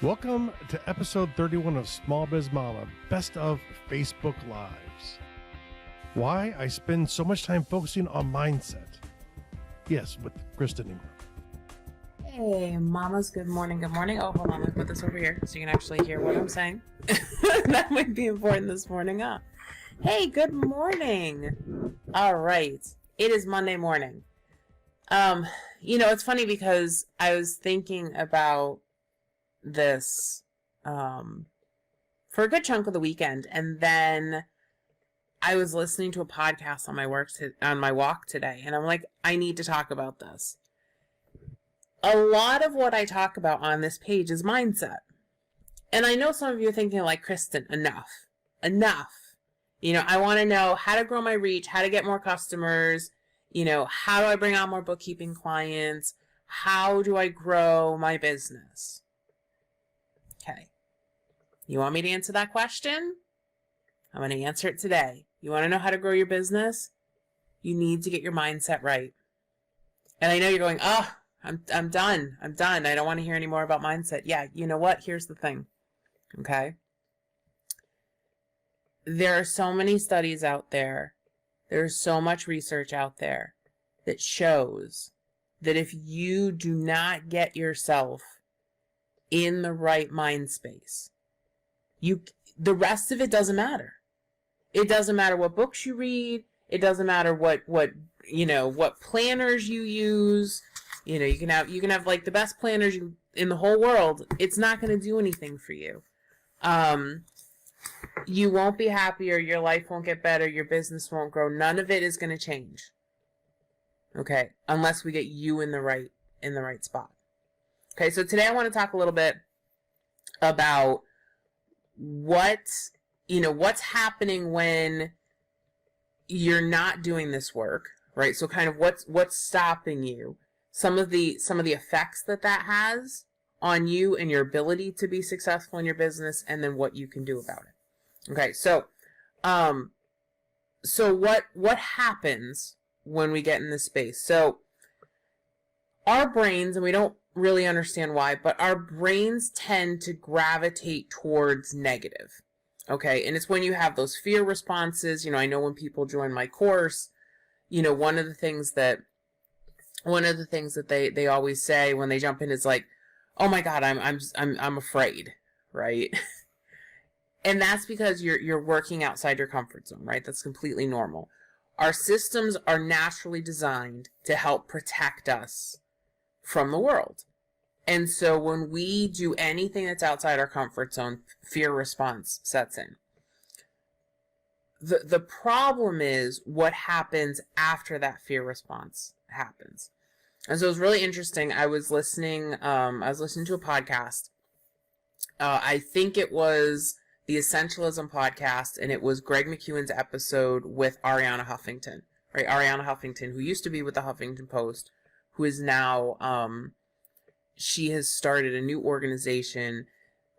Welcome to episode 31 of Small Biz Mama, Best of Facebook Lives. Why I spend so much time focusing on mindset. Yes, with Kristen Ingram. Hey, mamas, good morning, good morning. Oh, hold on, let me put this over here so you can actually hear what I'm saying. That might be important this morning, huh? Hey, good morning. All right, it is Monday morning. It's funny because I was thinking about this for a good chunk of the weekend, and then I was listening to a podcast on my walk today, and I'm like, I need to talk about this. A lot of what I talk about on this page is mindset. And I know some of you are thinking like, Kristen, enough. I want to know how to grow my reach, how to get more customers, how do I bring on more bookkeeping clients? How do I grow my business? Okay. You want me to answer that question? I'm going to answer it today. You want to know how to grow your business? You need to get your mindset right. And I know you're going, I'm done. I don't want to hear any more about mindset. Yeah, you know what? Here's the thing. Okay. There are so many studies out there. There's so much research out there that shows that if you do not get yourself in the right mind space, the rest of it doesn't matter. It doesn't matter what books you read. It doesn't matter what planners you use. You can have like the best planners in the whole world. It's not going to do anything for you. You won't be happier. Your life won't get better. Your business won't grow. None of it is going to change. Okay, unless we get you in the right spot. Okay, so today I want to talk a little bit about what's happening when you're not doing this work, right? So kind of what's stopping you. Some of the effects that has on you and your ability to be successful in your business, and then what you can do about it. Okay, so what happens when we get in this space? So our brains, and we don't really understand why, but our brains tend to gravitate towards negative. Okay, and it's when you have those fear responses. I know when people join my course, one of the things that they always say when they jump in is like, "Oh my God, I'm afraid," right? And that's because you're working outside your comfort zone, right? That's completely normal. Our systems are naturally designed to help protect us from the world. And so when we do anything that's outside our comfort zone, fear response sets in. The problem is what happens after that fear response happens. And so it was really interesting. I was listening to a podcast. I think it was the Essentialism podcast, and it was Greg McEwen's episode with Arianna Huffington, right? Arianna Huffington, who used to be with the Huffington Post, who is now, she has started a new organization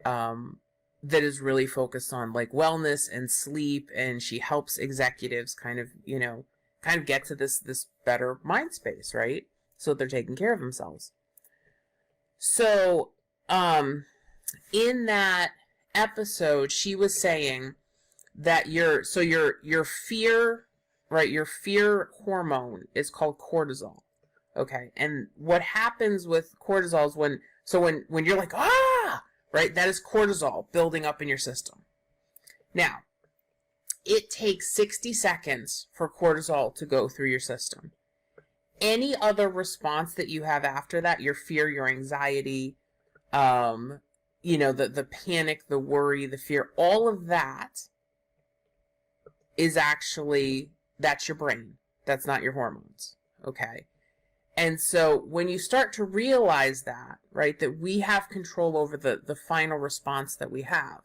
that is really focused on like wellness and sleep, and she helps executives kind of get to this better mind space, right? So they're taking care of themselves. So in that episode, she was saying that your fear, right, your fear hormone is called cortisol. Okay, and what happens with cortisol is when you're like, right, that is cortisol building up in your system. Now, it takes 60 seconds for cortisol to go through your system. Any other response that you have after that, your fear, your anxiety, the panic, the worry, the fear, all of that is actually, that's your brain. That's not your hormones. Okay. And so when you start to realize that, right, that we have control over the final response that we have,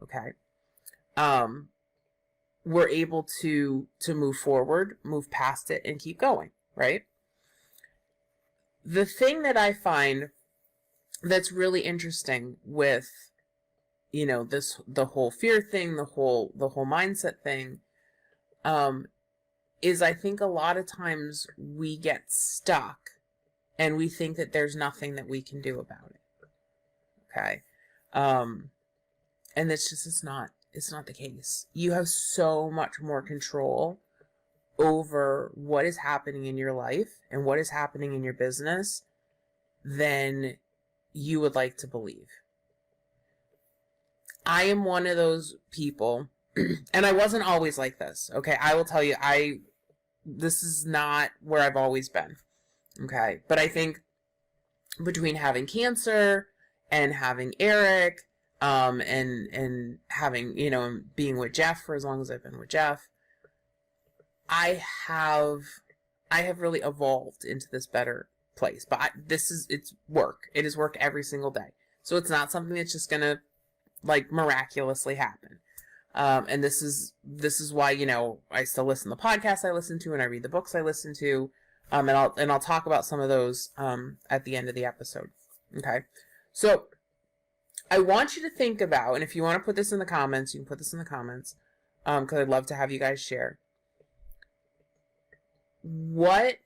okay, we're able to move forward, move past it, and keep going, right? The thing that I find that's really interesting with, the whole fear thing, the whole mindset thing, is I think a lot of times we get stuck and we think that there's nothing that we can do about it. Okay. And it's not the case. You have so much more control over what is happening in your life and what is happening in your business than you would like to believe. I am one of those people, and I wasn't always like this, okay? I will tell you, this is not where I've always been, okay? But I think between having cancer and having Eric, and having, being with Jeff for as long as I've been with Jeff, I have really evolved into this better place. But it's work. It is work every single day. So it's not something that's just gonna like miraculously happen. And this is why, I still listen to the podcasts I listen to and I read the books I listen to. And I'll talk about some of those at the end of the episode. Okay. So I want you to think about, and if you want to put this in the comments, you can put this in the comments, because I'd love to have you guys share. What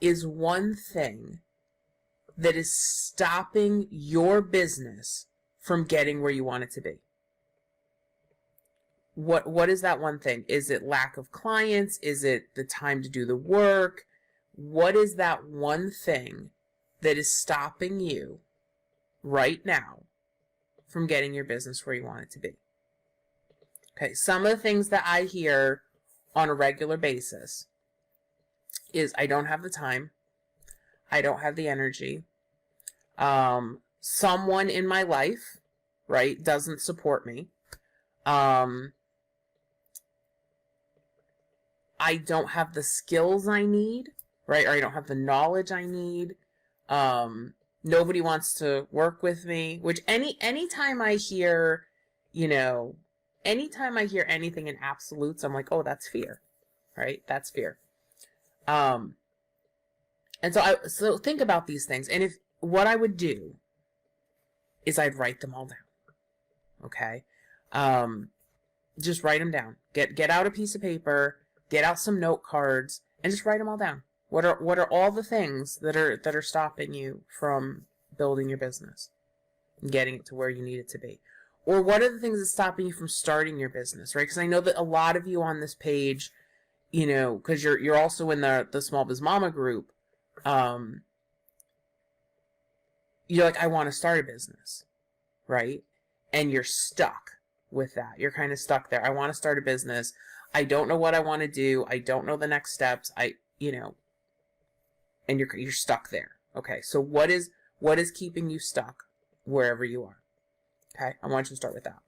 is one thing that is stopping your business from getting where you want it to be? What is that one thing? Is it lack of clients? Is it the time to do the work? What is that one thing that is stopping you right now from getting your business where you want it to be? Okay, some of the things that I hear on a regular basis is I don't have the time. I don't have the energy. Someone in my life, right, doesn't support me. I don't have the skills I need, right? Or I don't have the knowledge I need. Nobody wants to work with me, which anytime I hear, anytime I hear anything in absolutes, I'm like, oh, that's fear, right? That's fear. And so think about these things. And what I would do is I'd write them all down. Okay. Just write them down. Get out a piece of paper, get out some note cards, and just write them all down. What are all the things that are stopping you from building your business and getting it to where you need it to be? Or what are the things that's stopping you from starting your business, right? Because I know that a lot of you on this page, because you're also in the Small Biz Mama group, you're like, I want to start a business, right? And you're stuck with that. You're kind of stuck there. I want to start a business. I don't know what I want to do. I don't know the next steps. And you're stuck there. Okay. So what is keeping you stuck wherever you are? Okay. I want you to start with that.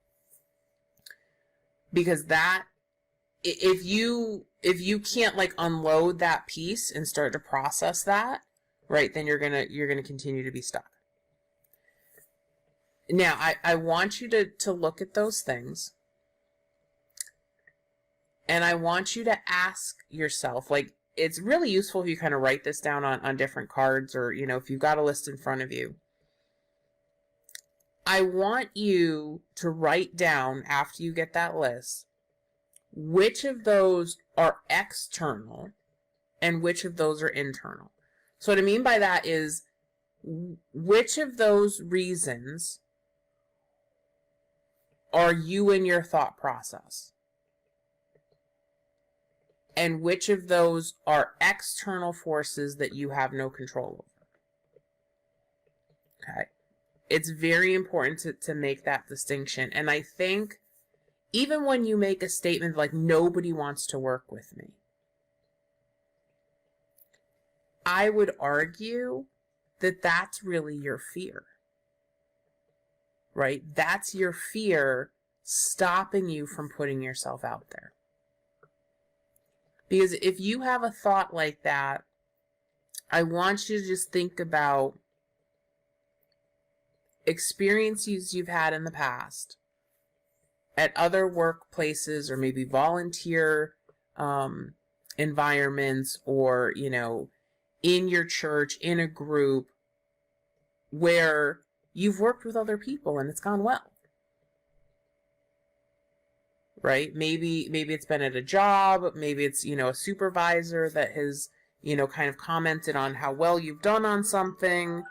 Because that, if you can't like unload that piece and start to process that, right, then you're gonna continue to be stuck. Now, I want you to look at those things, and I want you to ask yourself, like, it's really useful if you kind of write this down on different cards, or, if you've got a list in front of you. I want you to write down, after you get that list, which of those are external and which of those are internal. So what I mean by that is, which of those reasons are you in your thought process? And which of those are external forces that you have no control over? Okay. It's very important to make that distinction. And I think even when you make a statement like, nobody wants to work with me, I would argue that that's really your fear. Right? That's your fear stopping you from putting yourself out there. Because if you have a thought like that, I want you to just think about experiences you've had in the past at other workplaces, or maybe volunteer environments, or, in your church, in a group, where you've worked with other people and it's gone well. Right? Maybe it's been at a job, maybe it's, a supervisor that has, kind of commented on how well you've done on something.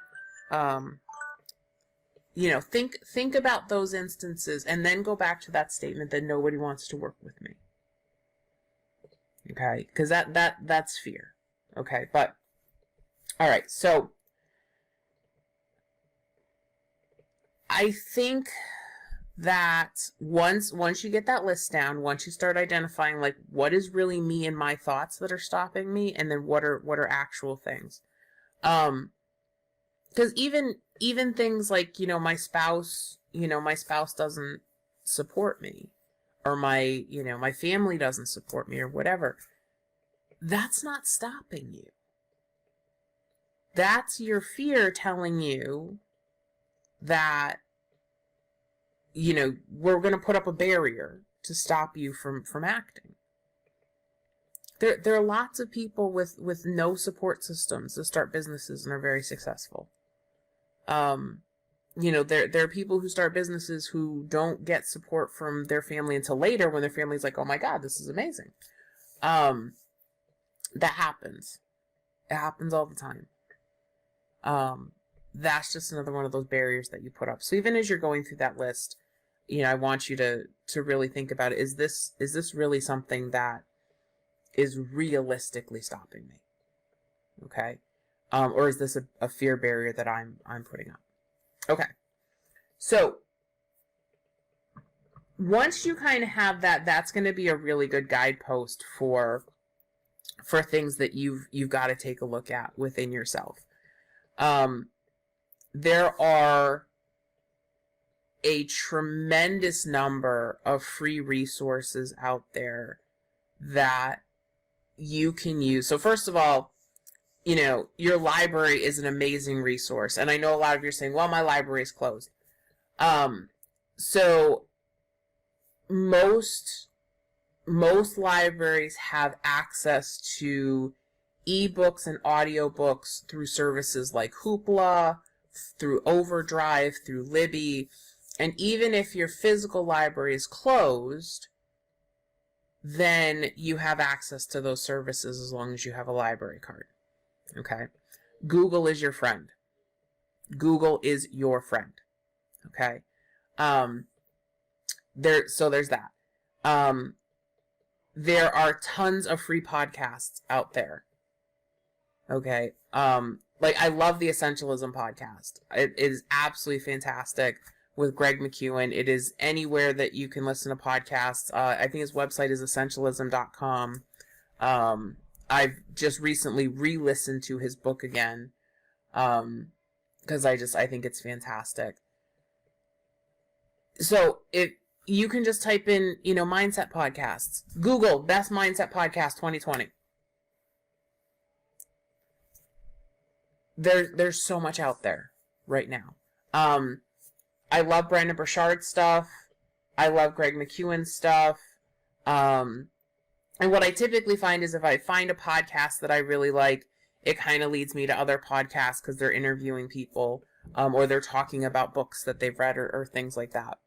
think about those instances, and then go back to that statement that nobody wants to work with me. Okay, because that's fear. Okay, but all right, so I think that once you get that list down, once you start identifying like what is really me and my thoughts that are stopping me, and then what are actual things, because even things like my spouse doesn't support me, or my family doesn't support me, or whatever. That's not stopping you. That's your fear telling you that we're going to put up a barrier to stop you from acting. There are lots of people with no support systems that start businesses and are very successful. There are people who start businesses who don't get support from their family until later, when their family's like, oh my God, this is amazing. That happens. It happens all the time. That's just another one of those barriers that you put up. So even as you're going through that list, I want you to really think about it. Is this really something that is realistically stopping me? Okay. Or is this a fear barrier that I'm putting up? Okay. So once you kind of have that, that's going to be a really good guidepost for things that you've got to take a look at within yourself. There are a tremendous number of free resources out there that you can use. So first of all, your library is an amazing resource. And I know a lot of you are saying, well, my library is closed. So most libraries have access to ebooks and audiobooks through services like Hoopla, through Overdrive, through Libby. And even if your physical library is closed, then you have access to those services as long as you have a library card. Okay? Google is your friend. Google is your friend. Okay? There's that. There are tons of free podcasts out there. Okay? I love the Essentialism podcast. It is absolutely fantastic with Greg McEwen. It is anywhere that you can listen to podcasts. I think his website is essentialism.com. I've just recently re-listened to his book again, because I think it's fantastic. So if you can just type in, mindset podcasts. Google best mindset podcast 2020. There's so much out there right now. I love Brandon Burchard's stuff. I love Greg McEwen's stuff. And what I typically find is if I find a podcast that I really like, it kind of leads me to other podcasts because they're interviewing people, or they're talking about books that they've read, or things like that.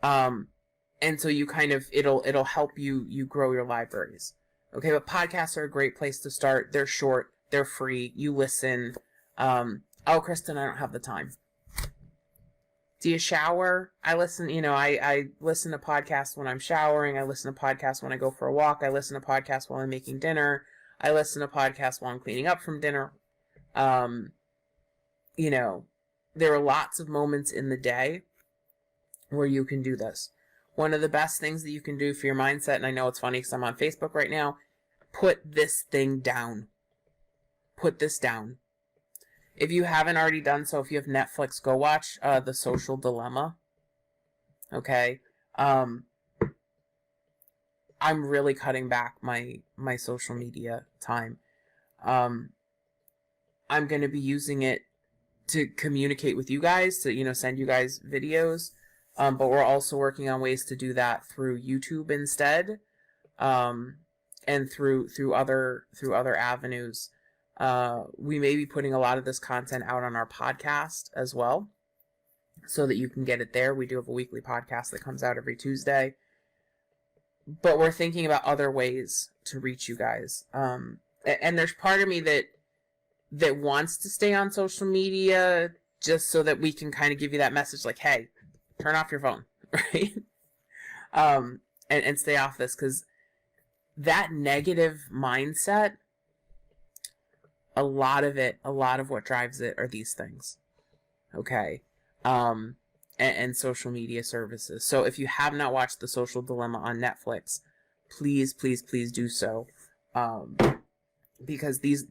And so you kind of, it'll help you grow your libraries. Okay, but podcasts are a great place to start. They're short, they're free, you listen. Oh, Kristen, I don't have the time. Do you shower? I listen, I listen to podcasts when I'm showering. I listen to podcasts when I go for a walk. I listen to podcasts while I'm making dinner. I listen to podcasts while I'm cleaning up from dinner. There are lots of moments in the day where you can do this. One of the best things that you can do for your mindset, and I know it's funny because I'm on Facebook right now, put this thing down. Put this down. If you haven't already done so, if you have Netflix, go watch The Social Dilemma. Okay? I'm really cutting back my social media time. I'm going to be using it to communicate with you guys, to send you guys videos. But we're also working on ways to do that through YouTube instead, and through other avenues. We may be putting a lot of this content out on our podcast as well, so that you can get it there. We do have a weekly podcast that comes out every Tuesday. But we're thinking about other ways to reach you guys. And there's part of me that wants to stay on social media just so that we can kind of give you that message like, hey, turn off your phone, right? And stay off this, because that negative mindset, a lot of what drives it are these things. Okay. And social media services. So if you have not watched The Social Dilemma on Netflix, please, please, please do so. Because these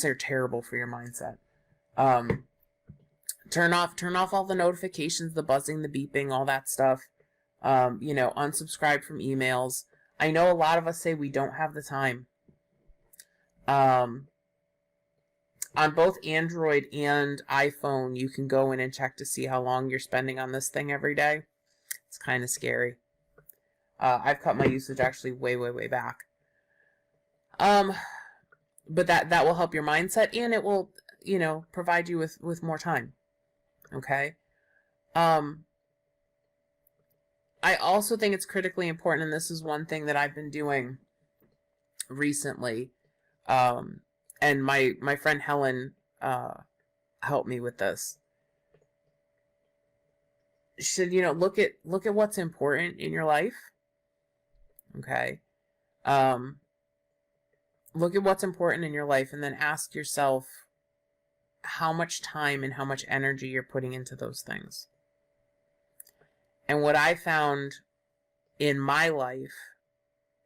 are terrible for your mindset. Turn off all the notifications, the buzzing, the beeping, all that stuff. Unsubscribe from emails. I know a lot of us say we don't have the time. On both Android and iPhone, you can go in and check to see how long you're spending on this thing every day. It's kind of scary. I've cut my usage actually way, way, way back. But that will help your mindset, and it will, provide you with more time. Okay? I also think it's critically important, and this is one thing that I've been doing recently. And my friend Helen helped me with this. Should look at what's important in your life. Okay. Look at what's important in your life, and then ask yourself how much time and how much energy you're putting into those things. And what I found in my life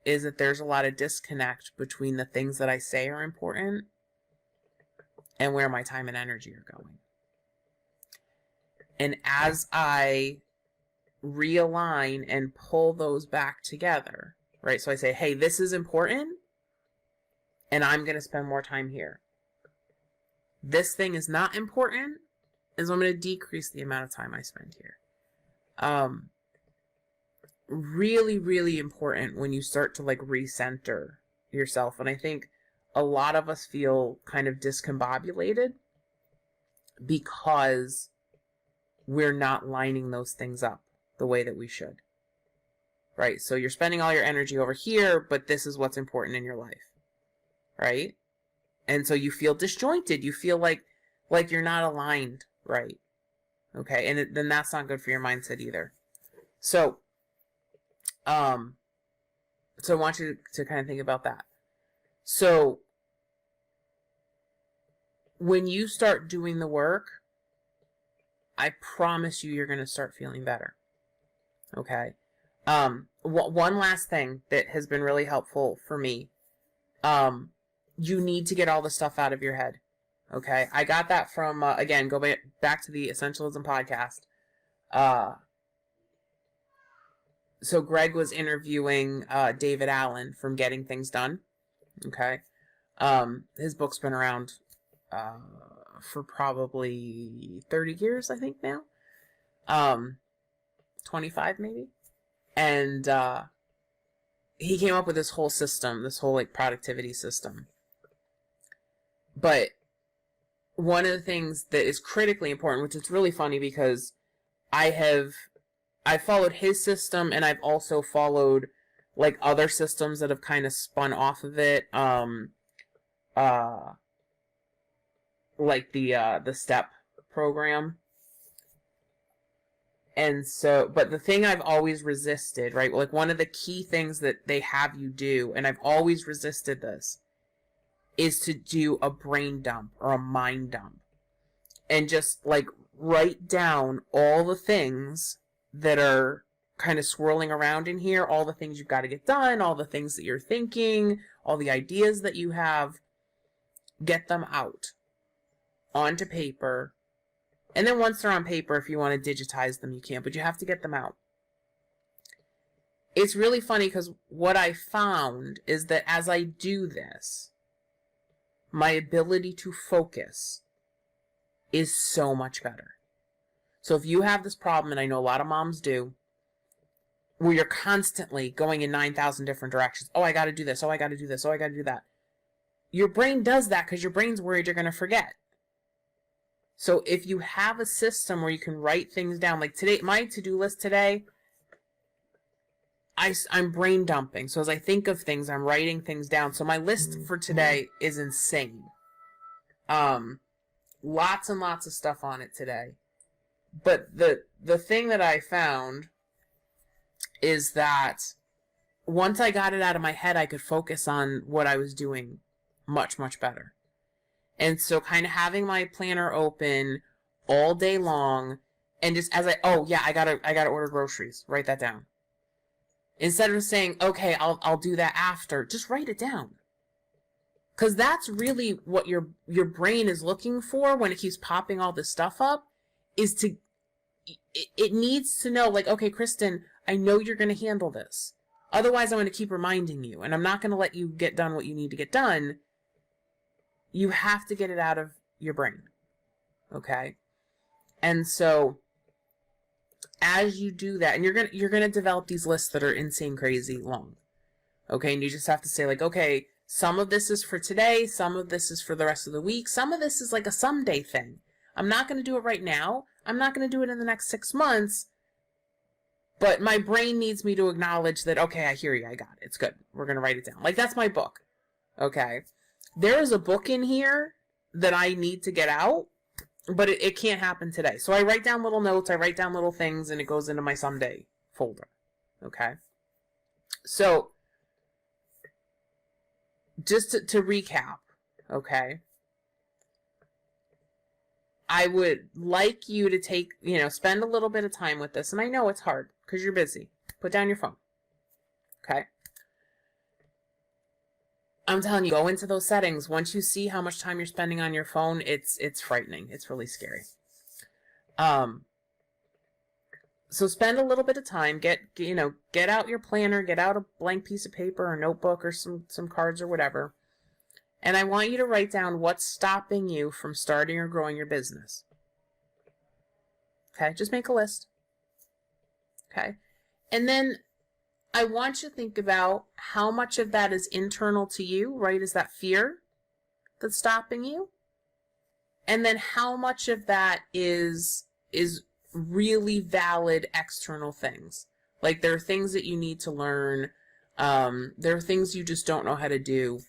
is that there's a lot of disconnect between the things that I say are important and where my time and energy are going. And as I realign and pull those back together, right? So I say, hey, this is important, and I'm going to spend more time here. This thing is not important, and so I'm going to decrease the amount of time I spend here. Really, really important when you start to recenter yourself. And I think a lot of us feel kind of discombobulated because we're not lining those things up the way that we should. Right? So you're spending all your energy over here, but this is what's important in your life. Right? And so you feel disjointed. You feel like you're not aligned, right? Okay, and then that's not good for your mindset either. So I want you to kind of think about that. So when you start doing the work, I promise you're going to start feeling better. Okay. One last thing that has been really helpful for me. You need to get all the stuff out of your head. Okay. I got that from, again, go back to the Essentialism podcast. So Greg was interviewing David Allen from Getting Things Done. Okay. His book's been around for probably 30 years, I think now. 25 maybe. And he came up with this whole system, this whole productivity system. But one of the things that is critically important, which is really funny because I followed his system, and I've also followed other systems that have kind of spun off of it. Like the STEP program. And so, but the thing I've always resisted, right? One of the key things that they have you do, and I've always resisted this, is to do a brain dump or a mind dump. And just write down all the things that are kind of swirling around in here, all the things you've got to get done, all the things that you're thinking, all the ideas that you have. Get them out onto paper. And then once they're on paper, if you want to digitize them, you can, but you have to get them out. It's really funny because what I found is that as I do this, my ability to focus is so much better. So if you have this problem, and I know a lot of moms do, where you're constantly going in 9,000 different directions. Oh, I got to do this. Oh, I got to do this. Oh, I got to do that. Your brain does that because your brain's worried you're going to forget. So if you have a system where you can write things down, like today, my to-do list today, I'm brain dumping. So as I think of things, I'm writing things down. So my list for today is insane. lots and lots of stuff on it today. But the thing that I found is that once I got it out of my head, I could focus on what I was doing much, much better. And so kind of having my planner open all day long, and just as I gotta order groceries, write that down. Instead of saying, okay, I'll do that after, just write it down. Because that's really what your brain is looking for when it keeps popping all this stuff up, is it needs to know, like, okay, Kristen, I know you're going to handle this. Otherwise, I'm going to keep reminding you, and I'm not going to let you get done what you need to get done. You have to get it out of your brain. Okay? And so, as you do that, and you're gonna develop these lists that are insane crazy long. Okay? And you just have to say, like, okay, some of this is for today, some of this is for the rest of the week, some of this is like a someday thing. I'm not going to do it right now. I'm not going to do it in the next 6 months. But my brain needs me to acknowledge that, okay, I hear you, I got it. It's good. We're going to write it down. Like, that's my book. Okay? There is a book in here that I need to get out, but it can't happen today. So I write down little notes, I write down little things, and it goes into my someday folder. Okay? So, just to recap, okay? I would like you to take, spend a little bit of time with this. And I know it's hard because you're busy. Put down your phone. Okay? I'm telling you, go into those settings. Once you see how much time you're spending on your phone, it's frightening. It's really scary. So spend a little bit of time. Get out your planner, get out a blank piece of paper or notebook or some cards or whatever. And I want you to write down what's stopping you from starting or growing your business. Okay, just make a list. Okay, and then I want you to think about how much of that is internal to you, right? Is that fear that's stopping you? And then how much of that is really valid external things? Like, there are things that you need to learn. There are things you just don't know how to do.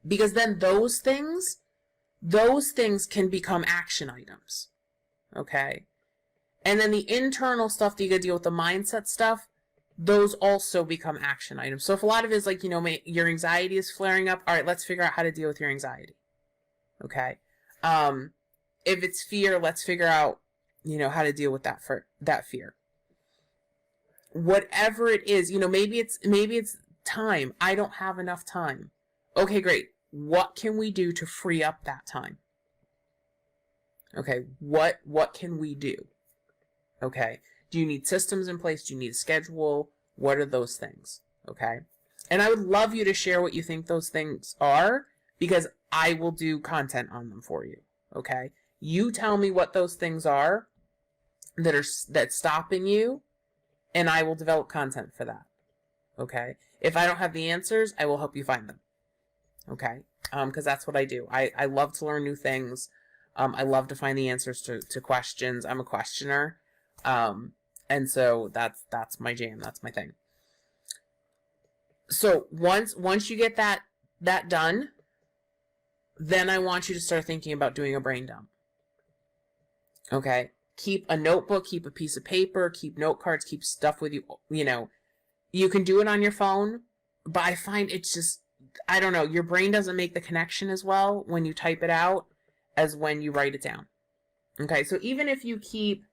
Because then those things can become action items. Okay? And then the internal stuff that you gotta deal with, the mindset stuff, those also become action items. So if a lot of it is like, your anxiety is flaring up, all right, let's figure out how to deal with your anxiety. Okay? If it's fear, let's figure out, how to deal with that fear. Whatever it is, maybe it's time. I don't have enough time. Okay, great. What can we do to free up that time? Okay, what can we do? Okay, do you need systems in place? Do you need a schedule? What are those things? Okay, and I would love you to share what you think those things are, because I will do content on them for you. Okay, you tell me what those things are that's stopping you, and I will develop content for that. Okay, if I don't have the answers, I will help you find them. Okay, because that's what I do. I love to learn new things. I love to find the answers to questions. I'm a questioner. And so that's my jam. That's my thing. So once you get that done, then I want you to start thinking about doing a brain dump. Okay, keep a notebook, keep a piece of paper, keep note cards, keep stuff with you. You can do it on your phone, but I find it's just, I don't know, your brain doesn't make the connection as well when you type it out as when you write it down. Okay, so even if you keep,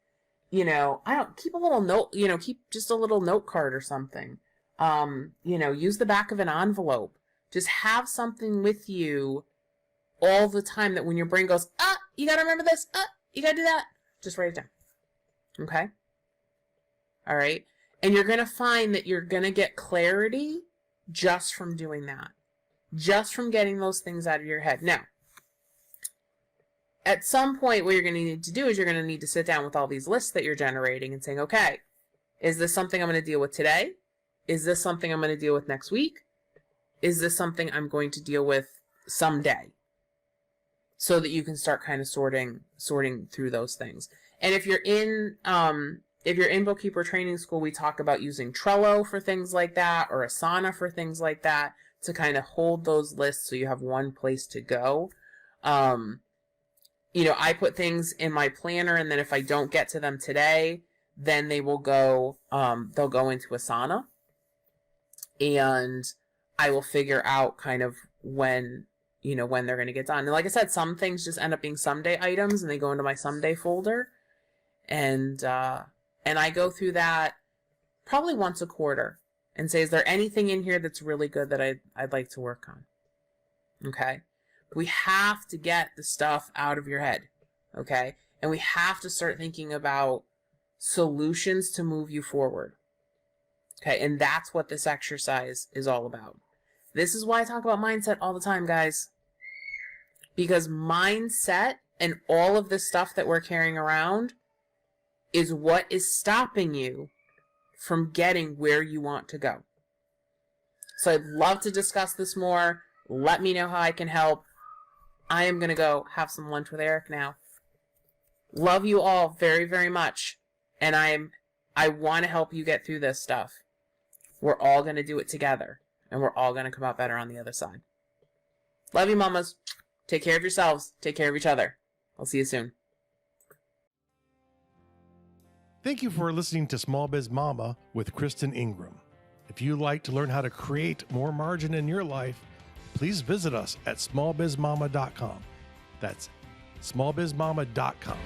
keep a little note, keep just a little note card or something. Use the back of an envelope. Just have something with you all the time that when your brain goes, you gotta remember this, you gotta do that, just write it down. Okay? All right? And you're gonna find that you're gonna get clarity just from doing that. Just from getting those things out of your head. Now, at some point, what you're going to need to do is you're going to need to sit down with all these lists that you're generating and saying, okay, is this something I'm going to deal with today? Is this something I'm going to deal with next week? Is this something I'm going to deal with someday? So that you can start kind of sorting through those things. And if you're in Bookkeeper Training School, we talk about using Trello for things like that, or Asana for things like that, to kind of hold those lists so you have one place to go. I put things in my planner, and then if I don't get to them today, then they will go, they'll go into Asana, and I will figure out kind of when they're going to get done. And like I said, some things just end up being someday items, and they go into my someday folder. And I go through that probably once a quarter and say, is there anything in here that's really good that I'd like to work on? Okay. We have to get the stuff out of your head. Okay. And we have to start thinking about solutions to move you forward. Okay. And that's what this exercise is all about. This is why I talk about mindset all the time, guys. Because mindset and all of the stuff that we're carrying around is what is stopping you from getting where you want to go. So I'd love to discuss this more. Let me know how I can help. I am going to go have some lunch with Eric now. Love you all very, very much. And I want to help you get through this stuff. We're all going to do it together. And we're all going to come out better on the other side. Love you, mamas. Take care of yourselves. Take care of each other. I'll see you soon. Thank you for listening to Small Biz Mama with Kristen Ingram. If you'd like to learn how to create more margin in your life, please visit us at smallbizmama.com. That's smallbizmama.com.